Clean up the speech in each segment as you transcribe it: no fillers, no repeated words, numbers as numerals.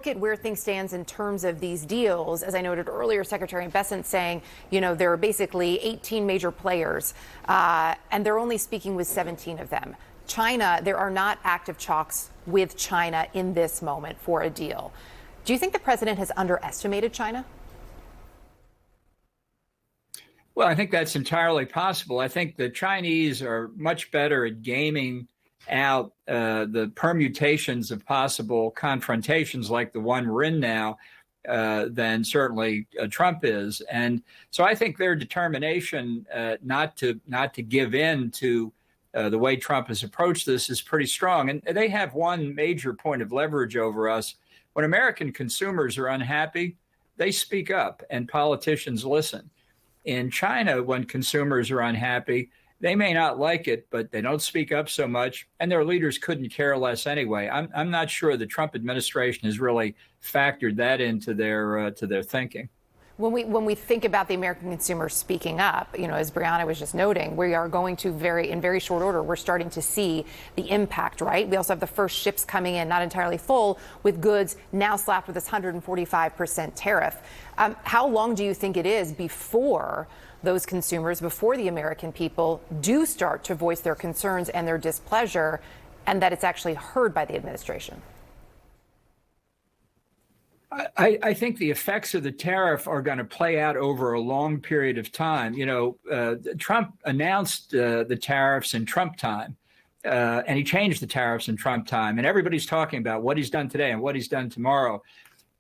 at where things stands in terms of these deals, as I noted earlier, Secretary Bessent saying, there are basically 18 major players, and they're only speaking with 17 of them. China, there are not active talks with China in this moment for a deal. Do you think the president has underestimated China? Well, I think that's entirely possible. I think the Chinese are much better at gaming out the permutations of possible confrontations like the one we're in now than certainly Trump is. And so I think their determination not to give in to the way Trump has approached this is pretty strong. And they have one major point of leverage over us. When American consumers are unhappy, they speak up and politicians listen. In China, when consumers are unhappy, they may not like it, but they don't speak up so much, and their leaders couldn't care less anyway. I'm not sure the Trump administration has really factored that into their thinking. When we think about the American consumer speaking up, as Brianna was just noting, we are going to in very short order, we're starting to see the impact, right? We also have the first ships coming in, not entirely full, with goods now slapped with this 145% tariff. How long do you think it is before those consumers, before the American people do start to voice their concerns and their displeasure, and that it's actually heard by the administration? I think the effects of the tariff are going to play out over a long period of time. Trump announced the tariffs in Trump time, and he changed the tariffs in Trump time. And everybody's talking about what he's done today and what he's done tomorrow.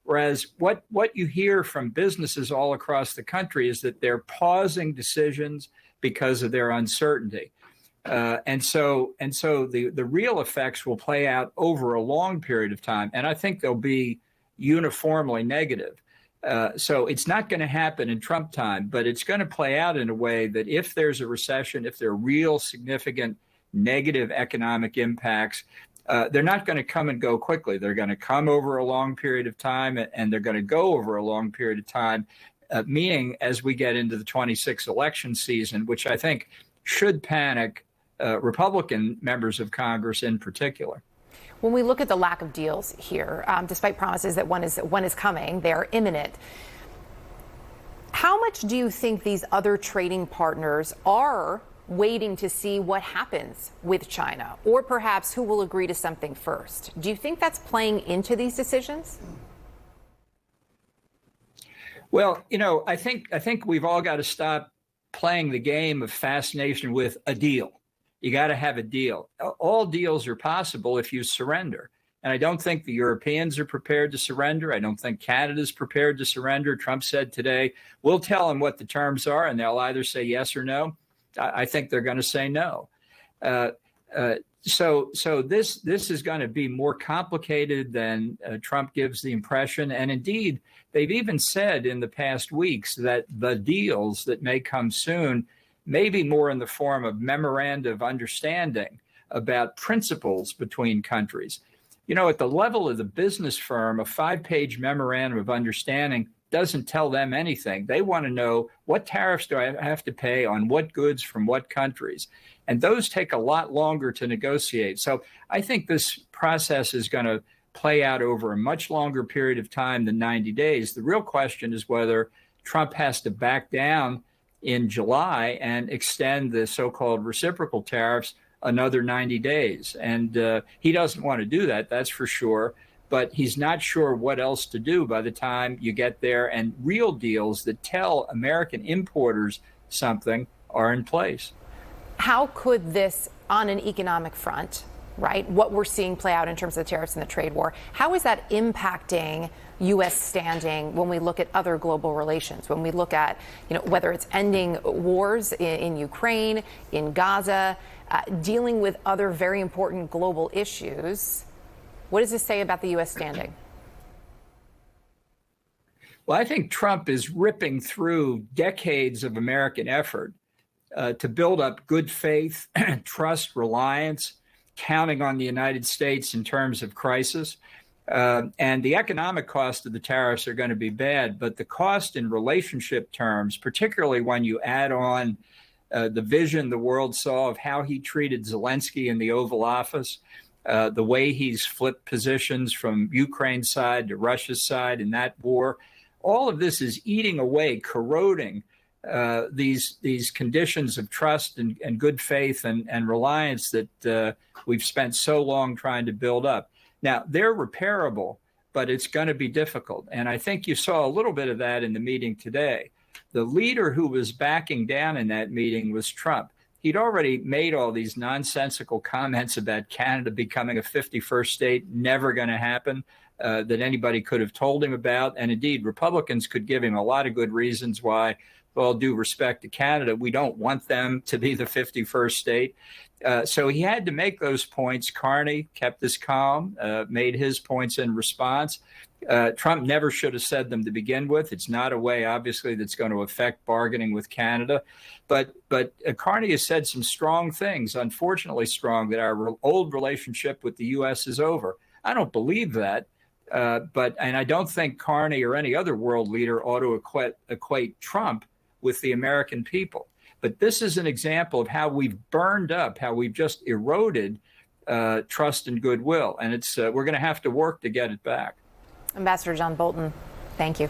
Whereas what you hear from businesses all across the country is that they're pausing decisions because of their uncertainty. And so the real effects will play out over a long period of time. And I think they'll be uniformly negative. So it's not going to happen in Trump time, but it's going to play out in a way that if there's a recession, if there are real significant negative economic impacts, they're not going to come and go quickly. They're going to come over a long period of time, and they're going to go over a long period of time, meaning as we get into the 26 election season, which I think should panic Republican members of Congress in particular. When we look at the lack of deals here, despite promises that one is coming, they are imminent. How much do you think these other trading partners are waiting to see what happens with China, or perhaps who will agree to something first? Do you think that's playing into these decisions? Well, I think we've all got to stop playing the game of fascination with a deal. You got to have a deal. All deals are possible if you surrender. And I don't think the Europeans are prepared to surrender. I don't think Canada's prepared to surrender. Trump said today, we'll tell them what the terms are, and they'll either say yes or no. I think they're going to say no. So this is going to be more complicated than Trump gives the impression. And indeed, they've even said in the past weeks that the deals that may come soon may be more in the form of memoranda of understanding about principles between countries. At the level of the business firm, a 5-page memorandum of understanding doesn't tell them anything. They want to know, what tariffs do I have to pay on what goods from what countries? And those take a lot longer to negotiate. So I think this process is going to play out over a much longer period of time than 90 days. The real question is whether Trump has to back down in July and extend the so-called reciprocal tariffs another 90 days. And he doesn't want to do that, that's for sure. But he's not sure what else to do by the time you get there. And real deals that tell American importers something are in place. How could this, on an economic front, right, what we're seeing play out in terms of the tariffs and the trade war, how is that impacting U.S. standing when we look at other global relations, when we look at, whether it's ending wars in Ukraine, in Gaza, dealing with other very important global issues? What does this say about the U.S. standing? Well, I think Trump is ripping through decades of American effort to build up good faith, trust, reliance, counting on the United States in terms of crisis. And the economic cost of the tariffs are going to be bad, but the cost in relationship terms, particularly when you add on the vision the world saw of how he treated Zelensky in the Oval Office, the way he's flipped positions from Ukraine's side to Russia's side in that war. All of this is eating away, corroding these conditions of trust and good faith and reliance that we've spent so long trying to build up. Now, they're repairable, but it's going to be difficult. And I think you saw a little bit of that in the meeting today. The leader who was backing down in that meeting was Trump. He'd already made all these nonsensical comments about Canada becoming a 51st state, never going to happen, that anybody could have told him about. And indeed, Republicans could give him a lot of good reasons why, with all due respect to Canada, we don't want them to be the 51st state. So he had to make those points. Carney kept his calm, made his points in response. Trump never should have said them to begin with. It's not a way, obviously, that's going to affect bargaining with Canada. But Carney has said some strong things, unfortunately strong, that our old relationship with the U.S. is over. I don't believe that. And I don't think Carney or any other world leader ought to equate Trump with the American people. But this is an example of how we've burned up, how we've just eroded trust and goodwill. And we're going to have to work to get it back. Ambassador John Bolton, thank you.